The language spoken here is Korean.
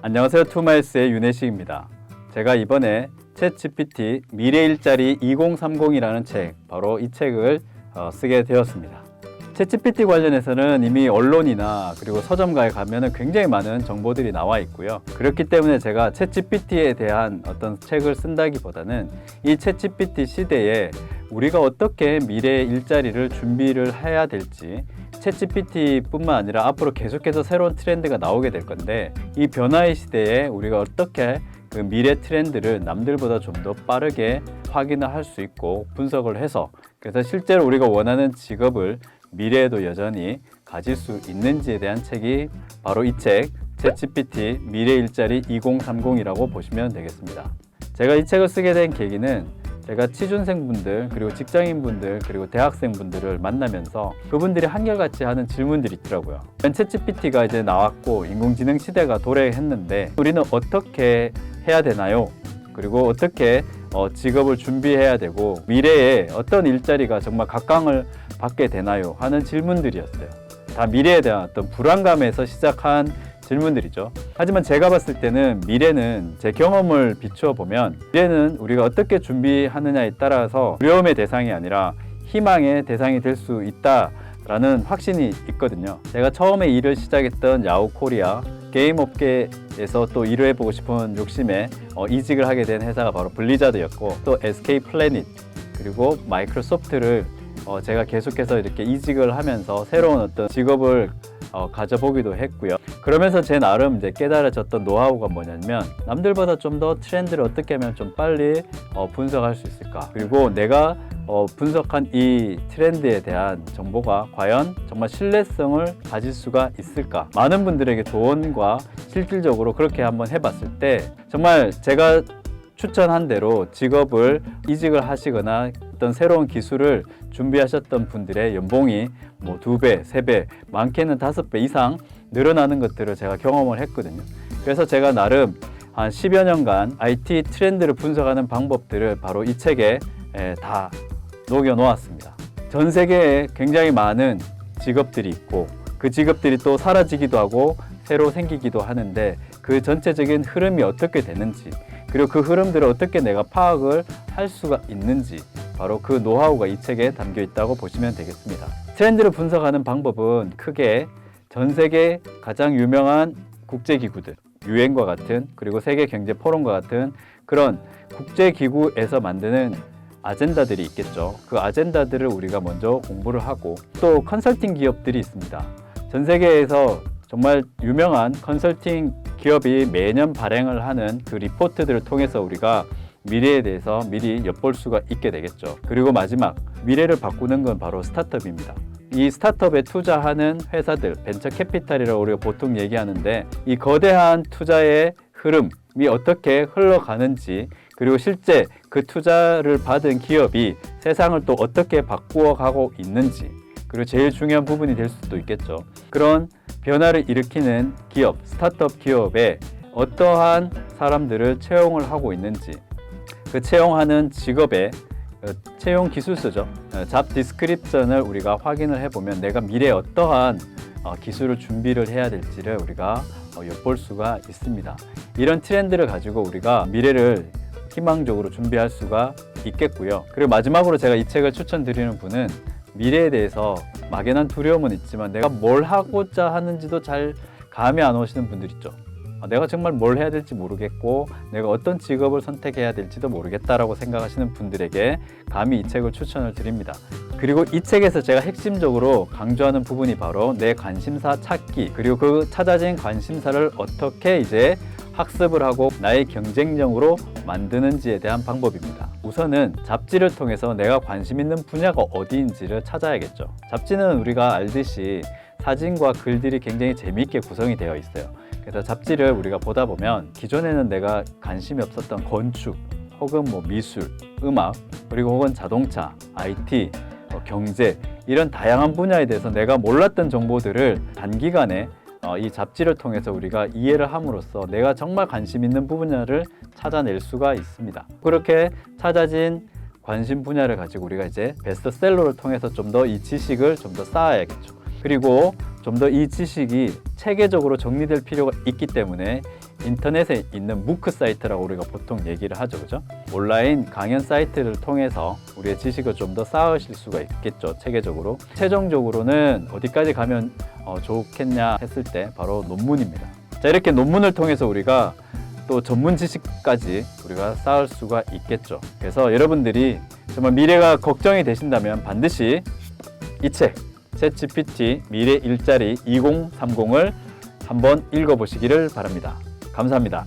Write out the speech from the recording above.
안녕하세요. 투마일스의 윤혜식입니다. 제가 이번에 챗GPT 미래 일자리 2030이라는 책, 바로 이 책을 쓰게 되었습니다. 챗GPT 관련해서는 이미 언론이나 그리고 서점가에 가면은 굉장히 많은 정보들이 나와 있고요. 그렇기 때문에 제가 챗GPT에 대한 어떤 책을 쓴다기보다는 이 챗GPT 시대에 우리가 어떻게 미래 일자리를 준비를 해야 될지, 챗GPT뿐만 아니라 앞으로 계속해서 새로운 트렌드가 나오게 될 건데, 이 변화의 시대에 우리가 어떻게 그 미래 트렌드를 남들보다 좀 더 빠르게 확인을 할 수 있고 분석을 해서, 그래서 실제로 우리가 원하는 직업을 미래에도 여전히 가질 수 있는지에 대한 책이 바로 이 책, 챗GPT 미래 일자리 2030이라고 보시면 되겠습니다. 제가 이 책을 쓰게 된 계기는 제가 취준생분들, 그리고 직장인분들, 그리고 대학생분들을 만나면서 그분들이 한결같이 하는 질문들이 있더라고요. 챗GPT가 이제 나왔고 인공지능 시대가 도래했는데 우리는 어떻게 해야 되나요? 그리고 어떻게 직업을 준비해야 되고 미래에 어떤 일자리가 정말 각광을 받게 되나요? 하는 질문들이었어요. 다 미래에 대한 어떤 불안감에서 시작한 질문들이죠. 하지만 제가 봤을 때는 미래는, 제 경험을 비추어 보면 미래는 우리가 어떻게 준비하느냐에 따라서 두려움의 대상이 아니라 희망의 대상이 될 수 있다라는 확신이 있거든요. 제가 처음에 일을 시작했던 야후코리아, 게임 업계에서 또 일을 해보고 싶은 욕심에 이직을 하게 된 회사가 바로 블리자드였고, 또 SK 플래닛, 그리고 마이크로소프트를 제가 계속해서 이렇게 이직을 하면서 새로운 어떤 직업을 가져보기도 했고요. 그러면서 제 나름 이제 깨달아졌던 노하우가 뭐냐면, 남들보다 좀 더 트렌드를 어떻게 하면 좀 빨리 분석할 수 있을까, 그리고 내가 분석한 이 트렌드에 대한 정보가 과연 정말 신뢰성을 가질 수가 있을까, 많은 분들에게 조언과 실질적으로 그렇게 한번 해봤을 때 정말 제가 추천한 대로 직업을 이직을 하시거나 어떤 새로운 기술을 준비하셨던 분들의 연봉이 뭐 2배, 3배, 많게는 5배 이상 늘어나는 것들을 제가 경험을 했거든요. 그래서 제가 나름 한 10여 년간 IT 트렌드를 분석하는 방법들을 바로 이 책에 다 녹여 놓았습니다. 전 세계에 굉장히 많은 직업들이 있고 그 직업들이 또 사라지기도 하고 새로 생기기도 하는데, 그 전체적인 흐름이 어떻게 되는지, 그리고 그 흐름들을 어떻게 내가 파악을 할 수가 있는지, 바로 그 노하우가 이 책에 담겨 있다고 보시면 되겠습니다. 트렌드를 분석하는 방법은 크게 전 세계 가장 유명한 국제기구들, 유엔과 같은, 그리고 세계경제포럼과 같은 그런 국제기구에서 만드는 아젠다들이 있겠죠. 그 아젠다들을 우리가 먼저 공부를 하고, 또 컨설팅 기업들이 있습니다. 전 세계에서 정말 유명한 컨설팅 기업이 매년 발행을 하는 그 리포트들을 통해서 우리가 미래에 대해서 미리 엿볼 수가 있게 되겠죠. 그리고 마지막, 미래를 바꾸는 건 바로 스타트업입니다. 이 스타트업에 투자하는 회사들, 벤처 캐피탈이라고 우리가 보통 얘기하는데, 이 거대한 투자의 흐름이 어떻게 흘러가는지, 그리고 실제 그 투자를 받은 기업이 세상을 또 어떻게 바꾸어 가고 있는지, 그리고 제일 중요한 부분이 될 수도 있겠죠. 그런 변화를 일으키는 기업, 스타트업 기업에 어떠한 사람들을 채용을 하고 있는지, 그 채용하는 직업의 채용 기술서죠. 잡 디스크립션을 우리가 확인을 해보면 내가 미래에 어떠한 기술을 준비를 해야 될지를 우리가 엿볼 수가 있습니다. 이런 트렌드를 가지고 우리가 미래를 희망적으로 준비할 수가 있겠고요. 그리고 마지막으로 제가 이 책을 추천드리는 분은, 미래에 대해서 막연한 두려움은 있지만 내가 뭘 하고자 하는지도 잘 감이 안 오시는 분들 있죠. 내가 정말 뭘 해야 될지 모르겠고 내가 어떤 직업을 선택해야 될지도 모르겠다라고 생각하시는 분들에게 감히 이 책을 추천을 드립니다. 그리고 이 책에서 제가 핵심적으로 강조하는 부분이 바로 내 관심사 찾기, 그리고 그 찾아진 관심사를 어떻게 이제 학습을 하고 나의 경쟁력으로 만드는지에 대한 방법입니다. 우선은 잡지를 통해서 내가 관심 있는 분야가 어디인지를 찾아야겠죠. 잡지는 우리가 알듯이 사진과 글들이 굉장히 재미있게 구성이 되어 있어요. 그래서 잡지를 우리가 보다 보면 기존에는 내가 관심이 없었던 건축, 혹은 뭐 미술, 음악, 그리고 혹은 자동차, IT, 경제, 이런 다양한 분야에 대해서 내가 몰랐던 정보들을 단기간에 이 잡지를 통해서 우리가 이해를 함으로써 내가 정말 관심 있는 분야를 찾아낼 수가 있습니다. 그렇게 찾아진 관심 분야를 가지고 우리가 이제 베스트셀러를 통해서 좀 더 이 지식을 좀 더 쌓아야겠죠. 그리고 좀 더 이 지식이 체계적으로 정리될 필요가 있기 때문에 인터넷에 있는 무크 사이트라고 우리가 보통 얘기를 하죠, 그죠? 온라인 강연 사이트를 통해서 우리의 지식을 좀 더 쌓으실 수가 있겠죠, 체계적으로. 최종적으로는 어디까지 가면 좋겠냐 했을 때 바로 논문입니다. 자, 이렇게 논문을 통해서 우리가 또 전문 지식까지 우리가 쌓을 수가 있겠죠. 그래서 여러분들이 정말 미래가 걱정이 되신다면 반드시 이 책, 챗GPT 미래 일자리 2030을 한번 읽어보시기를 바랍니다. 감사합니다.